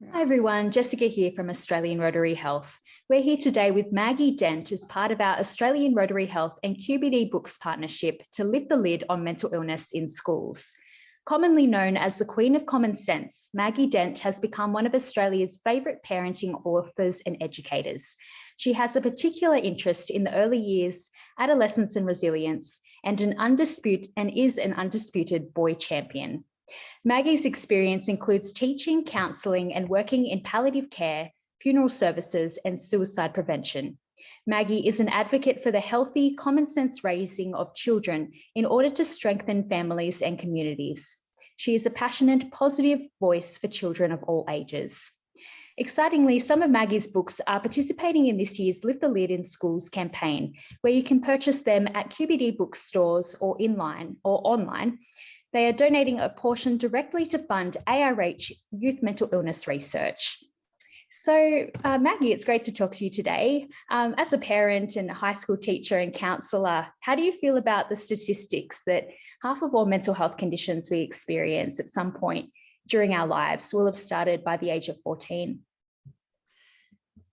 Hi everyone, Jessica here from Australian Rotary Health. We're here today with Maggie Dent as part of our Australian Rotary Health and QBD Books partnership to lift the lid on mental illness in schools. Commonly known as the Queen of Common Sense, Maggie Dent has become one of Australia's favourite parenting authors and educators. She has a particular interest in the early years, adolescence and resilience, and is an undisputed boy champion. Maggie's experience includes teaching, counselling, and working in palliative care, funeral services, and suicide prevention. Maggie is an advocate for the healthy, common sense raising of children in order to strengthen families and communities. She is a passionate, positive voice for children of all ages. Excitingly, some of Maggie's books are participating in this year's Lift the Lid in Schools campaign, where you can purchase them at QBD Bookstores or online. They are donating a portion directly to fund ARH youth mental illness research. So, Maggie, it's great to talk to you today. As a parent and a high school teacher and counsellor, how do you feel about the statistics that half of all mental health conditions we experience at some point during our lives will have started by the age of 14?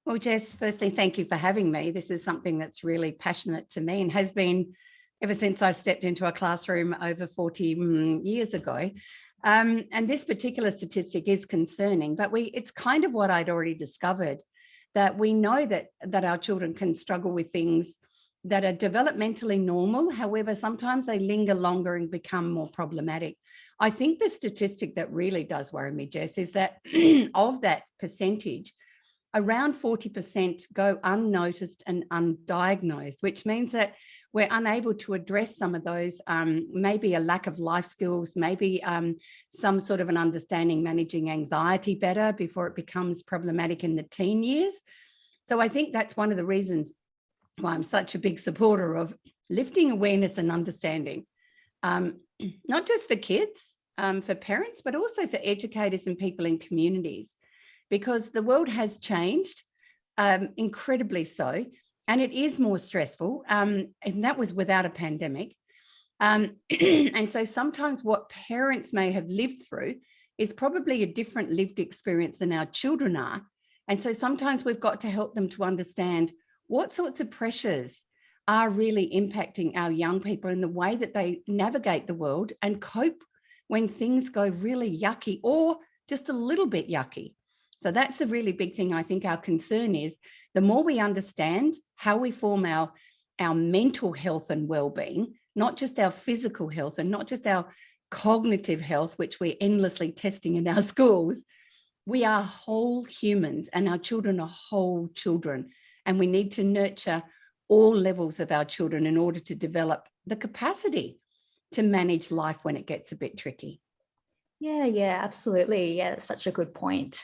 Well, Jess, firstly, thank you for having me. This is something that's really passionate to me and has been ever since I stepped into a classroom over 40 years ago. And this particular statistic is concerning, but it's kind of what I'd already discovered, that we know that our children can struggle with things that are developmentally normal. However, sometimes they linger longer and become more problematic. I think the statistic that really does worry me, Jess, is that of that percentage, around 40% go unnoticed and undiagnosed, which means that we're unable to address some of those, maybe a lack of life skills, maybe some sort of an understanding managing anxiety better before it becomes problematic in the teen years. So I think that's one of the reasons why I'm such a big supporter of lifting awareness and understanding, not just for kids, for parents, but also for educators and people in communities, because the world has changed, incredibly so. And it is more stressful, and that was without a pandemic. And so sometimes what parents may have lived through is probably a different lived experience than our children are. And so sometimes we've got to help them to understand what sorts of pressures are really impacting our young people in the way that they navigate the world and cope when things go really yucky or just a little bit yucky. So that's the really big thing. I think our concern is the more we understand how we form our mental health and well-being, not just our physical health and not just our cognitive health, which we're endlessly testing in our schools, we are whole humans and our children are whole children. And we need to nurture all levels of our children in order to develop the capacity to manage life when it gets a bit tricky. Yeah, absolutely. Yeah, that's such a good point.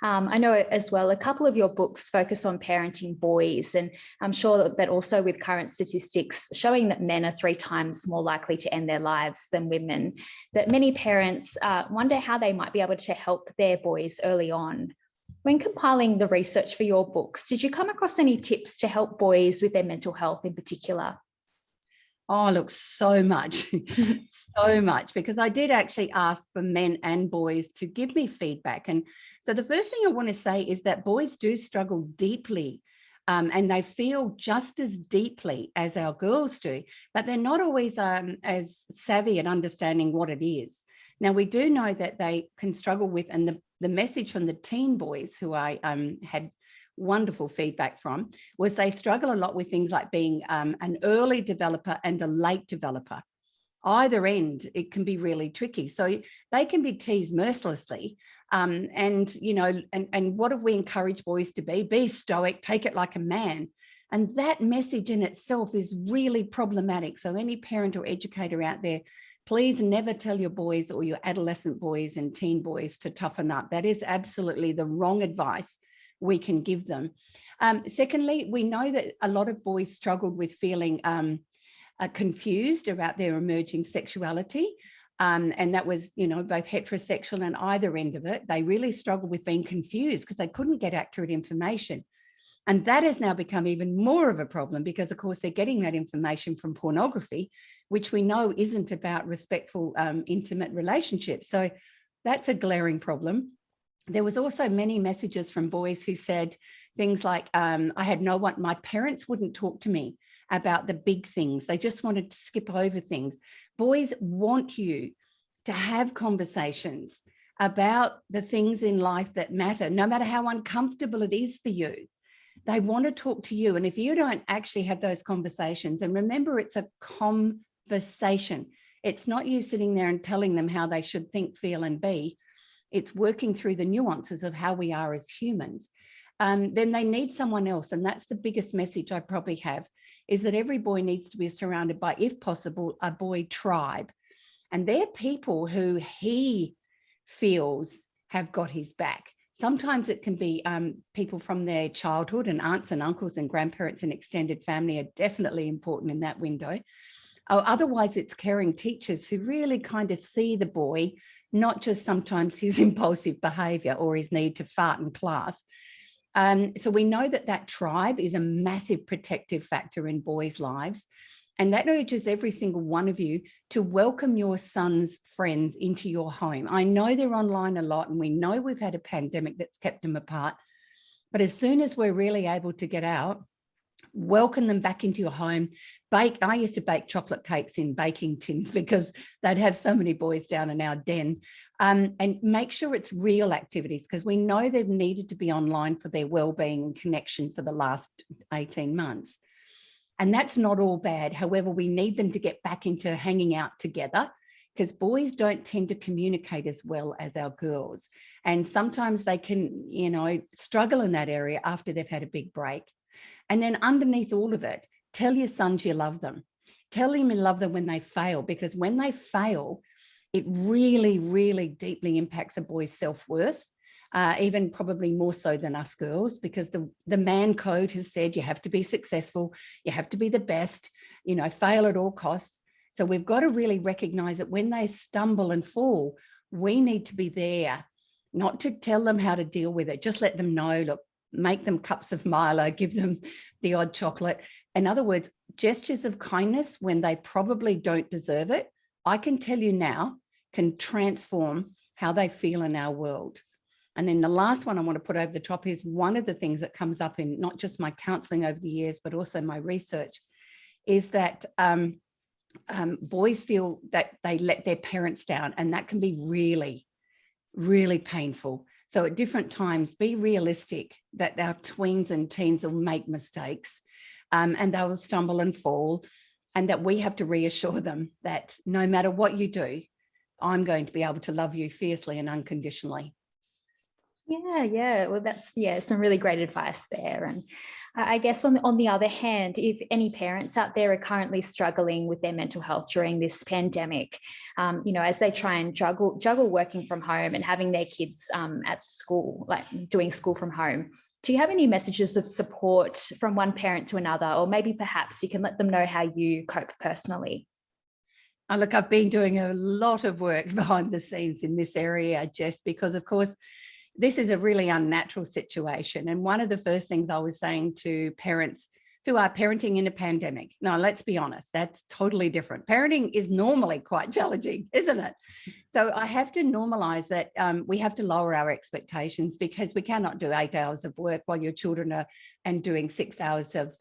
I know as well, a couple of your books focus on parenting boys, and I'm sure that also with current statistics showing that men are 3 times more likely to end their lives than women, that many parents wonder how they might be able to help their boys early on. When compiling the research for your books, did you come across any tips to help boys with their mental health in particular? Oh, look, so much, so much, because I did actually ask for men and boys to give me feedback. And so the first thing I want to say is that boys do struggle deeply and they feel just as deeply as our girls do, but they're not always as savvy at understanding what it is. Now, we do know that they can struggle with, and the message from the teen boys who I had wonderful feedback from was they struggle a lot with things like being an early developer and a late developer. Either end, it can be really tricky. So they can be teased mercilessly. And what have we encouraged boys to be? Be stoic, take it like a man. And that message in itself is really problematic. So any parent or educator out there, please never tell your boys or your adolescent boys and teen boys to toughen up. That is absolutely the wrong advice we can give them. Secondly, we know that a lot of boys struggled with feeling confused about their emerging sexuality. And that was, both heterosexual and either end of it. They really struggled with being confused because they couldn't get accurate information. And that has now become even more of a problem because, of course, they're getting that information from pornography, which we know isn't about respectful, intimate relationships. So that's a glaring problem. there was also many messages from boys who said things like, I had no one, my parents wouldn't talk to me about the big things. They just wanted to skip over things. Boys want you to have conversations about the things in life that matter, no matter how uncomfortable it is for you. They want to talk to you. And if you don't actually have those conversations, and remember, it's a conversation. It's not you sitting there and telling them how they should think, feel, and be. It's working through the nuances of how we are as humans. Then they need someone else. And that's the biggest message I probably have, is that every boy needs to be surrounded by, if possible, a boy tribe. And they're people who he feels have got his back. Sometimes it can be people from their childhood, and aunts and uncles and grandparents and extended family are definitely important in that window. Otherwise, it's caring teachers who really kind of see the boy, not just sometimes his impulsive behaviour or his need to fart in class. So we know that that tribe is a massive protective factor in boys' lives. And that urges every single one of you to welcome your son's friends into your home. I know they're online a lot, and we know we've had a pandemic that's kept them apart. But as soon as we're really able to get out, welcome them back into your home. Bake. I used to bake chocolate cakes in baking tins because they'd have so many boys down in our den. And make sure it's real activities, because we know they've needed to be online for their well-being and connection for the last 18 months. And that's not all bad. However, we need them to get back into hanging out together, because boys don't tend to communicate as well as our girls. And sometimes they can, struggle in that area after they've had a big break. And then underneath all of it, tell your sons you love them. Tell them you love them when they fail, because when they fail, it really, really deeply impacts a boy's self-worth. Even probably more so than us girls, because the man code has said you have to be successful, you have to be the best, fail at all costs. So we've got to really recognize that when they stumble and fall, we need to be there, not to tell them how to deal with it. Just let them know, look, make them cups of Milo, give them the odd chocolate. In other words, gestures of kindness when they probably don't deserve it, I can tell you now, can transform how they feel in our world. And then the last one I want to put over the top is one of the things that comes up in not just my counselling over the years, but also my research, is that boys feel that they let their parents down, and that can be really, really painful. So at different times, be realistic that our tweens and teens will make mistakes, and they will stumble and fall, and that we have to reassure them that no matter what you do, I'm going to be able to love you fiercely and unconditionally. Yeah. Well, that's some really great advice there. And I guess on the other hand, if any parents out there are currently struggling with their mental health during this pandemic, as they try and juggle working from home and having their kids at school, like doing school from home, do you have any messages of support from one parent to another, or maybe perhaps you can let them know how you cope personally? Look, I've been doing a lot of work behind the scenes in this area, Jess, because of course, this is a really unnatural situation. And one of the first things I was saying to parents who are parenting in a pandemic, now let's be honest, that's totally different. Parenting is normally quite challenging, isn't it? So I have to normalize that we have to lower our expectations, because we cannot do 8 hours of work while your children are and doing 6 hours of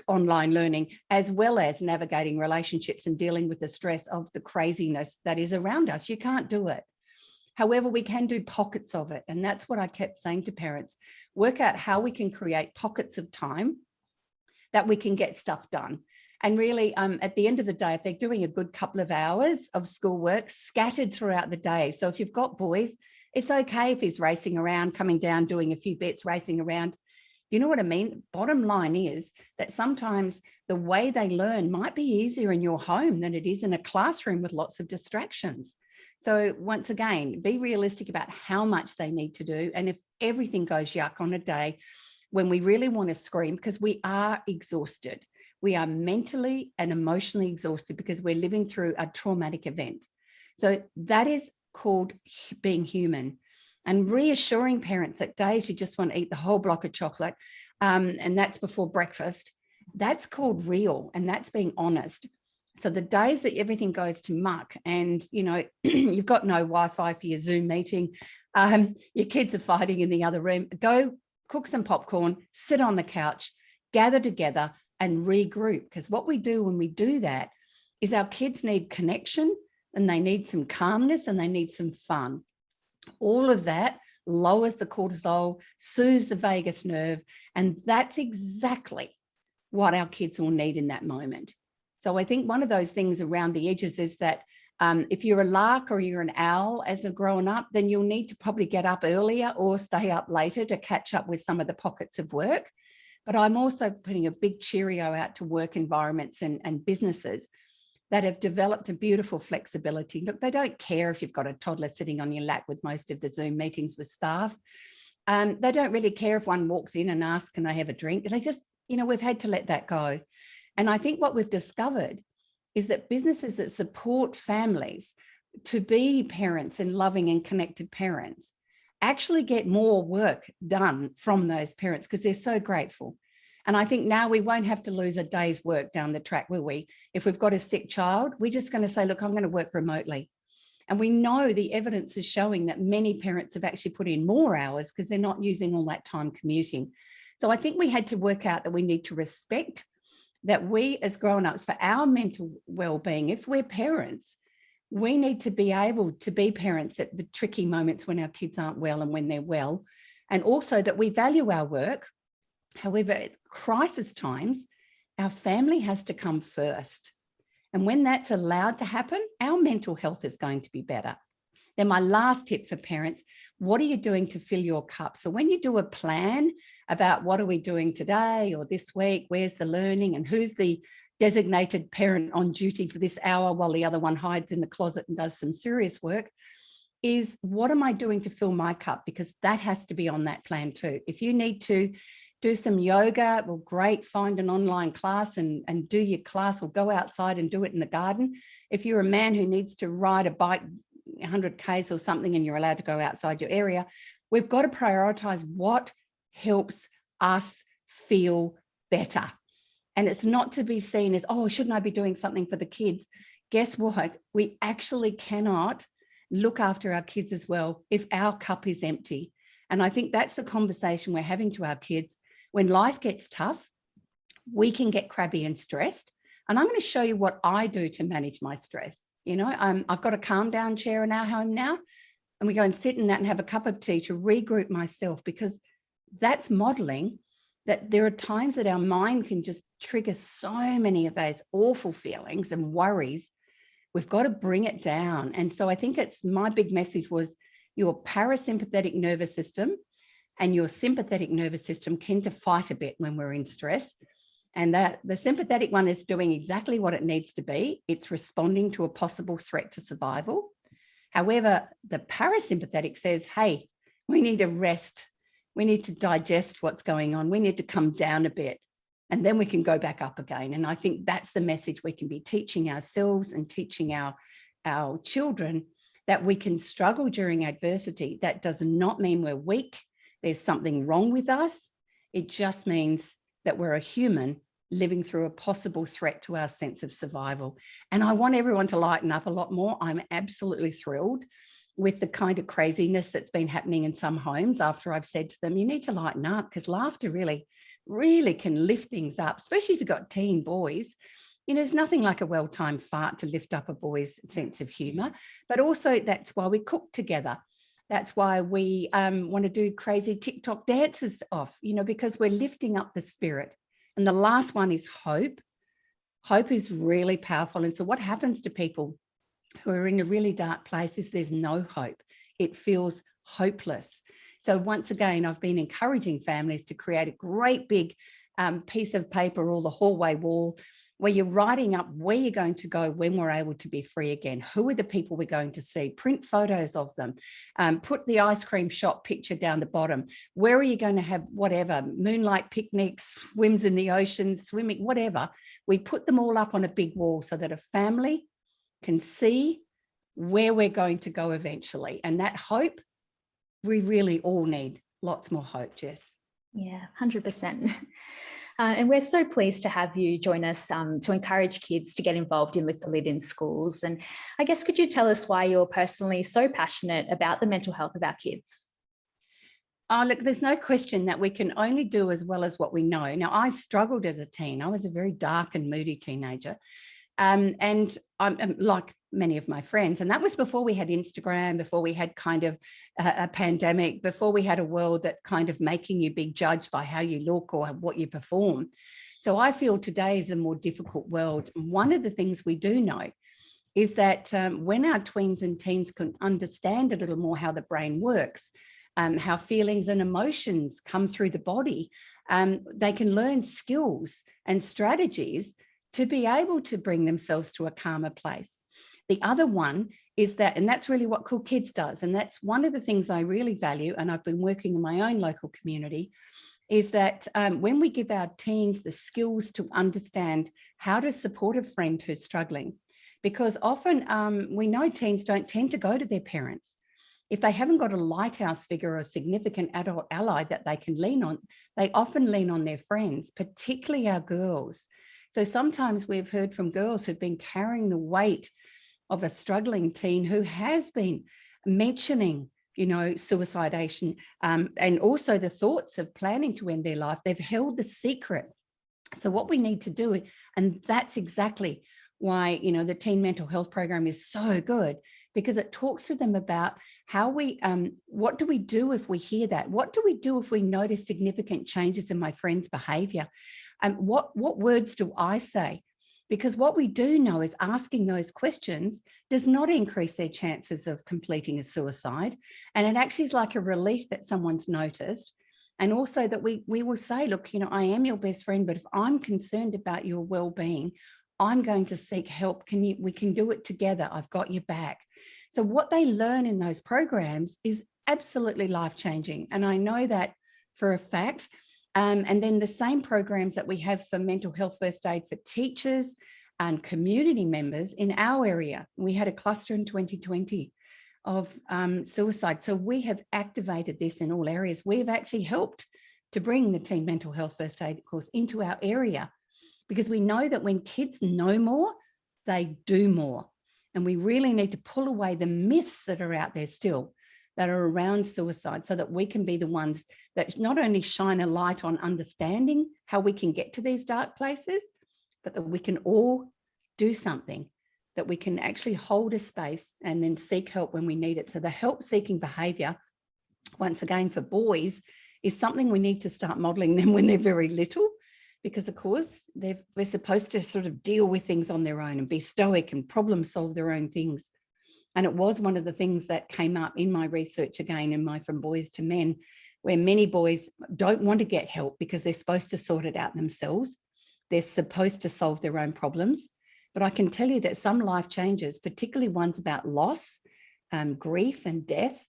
online learning, as well as navigating relationships and dealing with the stress of the craziness that is around us. You can't do it. However, we can do pockets of it. And that's what I kept saying to parents. Work out how we can create pockets of time that we can get stuff done. And really, at the end of the day, if they're doing a good couple of hours of schoolwork scattered throughout the day. So if you've got boys, it's okay if he's racing around, coming down, doing a few bits, racing around. You know what I mean? Bottom line is that sometimes the way they learn might be easier in your home than it is in a classroom with lots of distractions. So once again, be realistic about how much they need to do. And if everything goes yuck on a day when we really want to scream, because we are exhausted, we are mentally and emotionally exhausted because we're living through a traumatic event. So that is called being human. And reassuring parents that days you just want to eat the whole block of chocolate, and that's before breakfast, that's called real, and that's being honest. So the days that everything goes to muck and, you've got no Wi-Fi for your Zoom meeting, Your kids are fighting in the other room. Go cook some popcorn, sit on the couch, gather together and regroup. Because what we do when we do that is our kids need connection and they need some calmness and they need some fun. All of that lowers the cortisol, soothes the vagus nerve, and that's exactly what our kids will need in that moment. So I think one of those things around the edges is that if you're a lark or you're an owl as a grown up, then you'll need to probably get up earlier or stay up later to catch up with some of the pockets of work. But I'm also putting a big cheerio out to work environments and businesses that have developed a beautiful flexibility. Look, they don't care if you've got a toddler sitting on your lap with most of the Zoom meetings with staff. They don't really care if one walks in and asks, can I have a drink? They just, we've had to let that go. And I think what we've discovered is that businesses that support families to be parents and loving and connected parents actually get more work done from those parents because they're so grateful. And I think now we won't have to lose a day's work down the track, will we? If we've got a sick child, we're just going to say, look, I'm going to work remotely. And we know the evidence is showing that many parents have actually put in more hours because they're not using all that time commuting. So I think we had to work out that we need to respect that we as grown-ups, for our mental well-being, if we're parents, we need to be able to be parents at the tricky moments when our kids aren't well and when they're well. And also that we value our work. However, at crisis times, our family has to come first. And when that's allowed to happen, our mental health is going to be better. Then my last tip for parents, what are you doing to fill your cup? So when you do a plan about what are we doing today or this week, where's the learning and who's the designated parent on duty for this hour while the other one hides in the closet and does some serious work, is what am I doing to fill my cup? Because that has to be on that plan too. If you need to do some yoga, well, great, find an online class and do your class or go outside and do it in the garden. If you're a man who needs to ride a bike 100 Ks or something and you're allowed to go outside your area, we've got to prioritize what helps us feel better. And it's not to be seen as, oh, shouldn't I be doing something for the kids? Guess what? We actually cannot look after our kids as well if our cup is empty. And I think that's the conversation we're having to our kids. When life gets tough, we can get crabby and stressed. And I'm going to show you what I do to manage my stress. I've got a calm down chair in our home now, and we go and sit in that and have a cup of tea to regroup myself, because that's modeling that there are times that our mind can just trigger so many of those awful feelings and worries. We've got to bring it down. And so I think my big message was your parasympathetic nervous system and your sympathetic nervous system tend to fight a bit when we're in stress. And that the sympathetic one is doing exactly what it needs to be. It's responding to a possible threat to survival. However, the parasympathetic says, hey, we need a rest. We need to digest what's going on. We need to come down a bit, and then we can go back up again. And I think that's the message we can be teaching ourselves and teaching our children, that we can struggle during adversity. That does not mean we're weak. There's something wrong with us. It just means that we're a human living through a possible threat to our sense of survival. And I want everyone to lighten up a lot more. I'm absolutely thrilled with the kind of craziness that's been happening in some homes after I've said to them, you need to lighten up, because laughter really, really can lift things up, especially if you've got teen boys. There's nothing like a well-timed fart to lift up a boy's sense of humor. But also that's why we cook together. That's why we want to do crazy TikTok dances off, because we're lifting up the spirit. And the last one is hope. Hope is really powerful. And so what happens to people who are in a really dark place is there's no hope. It feels hopeless. So once again, I've been encouraging families to create a great big piece of paper or the hallway wall where you're writing up where you're going to go when we're able to be free again. Who are the people we're going to see? Print photos of them. Put the ice cream shop picture down the bottom. Where are you going to have whatever, moonlight picnics, swims in the ocean, swimming, whatever. We put them all up on a big wall so that a family can see where we're going to go eventually. And that hope, we really all need lots more hope, Jess. Yeah, 100%. And we're so pleased to have you join us to encourage kids to get involved in Lift the Lid in schools. And I guess, could you tell us why you're personally so passionate about the mental health of our kids? Oh, look, there's no question that we can only do as well as what we know. Now, I struggled as a teen. I was a very dark and moody teenager. And I'm like many of my friends, and that was before we had Instagram, before we had kind of a pandemic, before we had a world that kind of making you be judged by how you look or what you perform. So I feel today is a more difficult world. One of the things we do know is that when our tweens and teens can understand a little more how the brain works, how feelings and emotions come through the body, they can learn skills and strategies to be able to bring themselves to a calmer place. The other one is that, and that's really what Cool Kids does, and that's one of the things I really value, and I've been working in my own local community, is that when we give our teens the skills to understand how to support a friend who's struggling, because often we know teens don't tend to go to their parents. If they haven't got a lighthouse figure or a significant adult ally that they can lean on, they often lean on their friends, particularly our girls. So sometimes we've heard from girls who've been carrying the weight of a struggling teen who has been mentioning, suicidation, and also the thoughts of planning to end their life. They've held the secret. So what we need to do, and that's exactly why, the teen mental health program is so good, because it talks to them about how we, what do we do if we hear that? What do we do if we notice significant changes in my friend's behavior? What words do I say? Because what we do know is asking those questions does not increase their chances of completing a suicide. And it actually is like a relief that someone's noticed. And also that we will say, look, I am your best friend, but if I'm concerned about your well-being, I'm going to seek help. We can do it together. I've got your back. So what they learn in those programs is absolutely life-changing. And I know that for a fact. And then the same programs that we have for mental health first aid for teachers and community members in our area. We had a cluster in 2020 of suicide. So we have activated this in all areas. We've actually helped to bring the teen mental health first aid course into our area, because we know that when kids know more, they do more. And we really need to pull away the myths that are out there still that are around suicide, so that we can be the ones that not only shine a light on understanding how we can get to these dark places, but that we can all do something, that we can actually hold a space and then seek help when we need it. So the help-seeking behaviour, once again for boys, is something we need to start modelling them when they're very little, because of course they're supposed to sort of deal with things on their own and be stoic and problem solve their own things. And it was one of the things that came up in my research again in my From Boys to Men, where many boys don't want to get help because they're supposed to sort it out themselves. They're supposed to solve their own problems. But I can tell you that some life changes, particularly ones about loss, grief and death,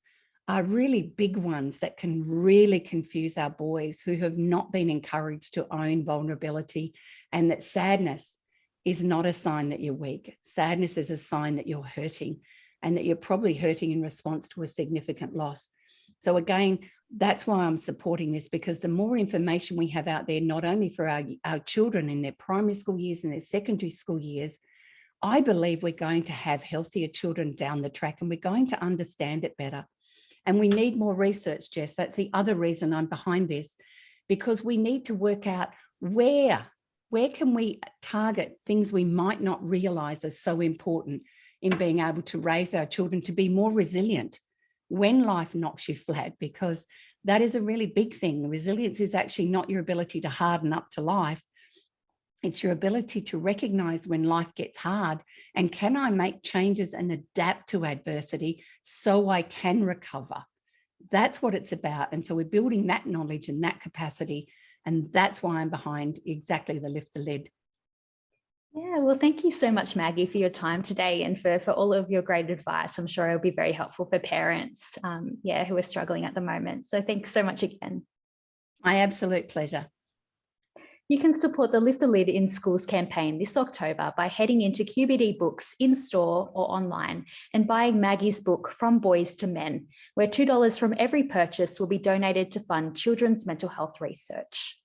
are really big ones that can really confuse our boys who have not been encouraged to own vulnerability, and that sadness is not a sign that you're weak. Sadness is a sign that you're hurting, and that you're probably hurting in response to a significant loss. So again, that's why I'm supporting this, because the more information we have out there, not only for our children in their primary school years and their secondary school years, I believe we're going to have healthier children down the track, and we're going to understand it better. And we need more research, Jess. That's the other reason I'm behind this, because we need to work out where can we target things we might not realize are so important in being able to raise our children to be more resilient when life knocks you flat, because that is a really big thing. Resilience is actually not your ability to harden up to life. It's your ability to recognize when life gets hard, and can I make changes and adapt to adversity so I can recover? That's what it's about. And so we're building that knowledge and that capacity. And that's why I'm behind exactly the Lift the Lid. Yeah, well, thank you so much, Maggie, for your time today and for all of your great advice. I'm sure it'll be very helpful for parents, who are struggling at the moment. So thanks so much again. My absolute pleasure. You can support the Lift the Lid in Schools campaign this October by heading into QBD Books in-store or online and buying Maggie's book From Boys to Men, where $2 from every purchase will be donated to fund children's mental health research.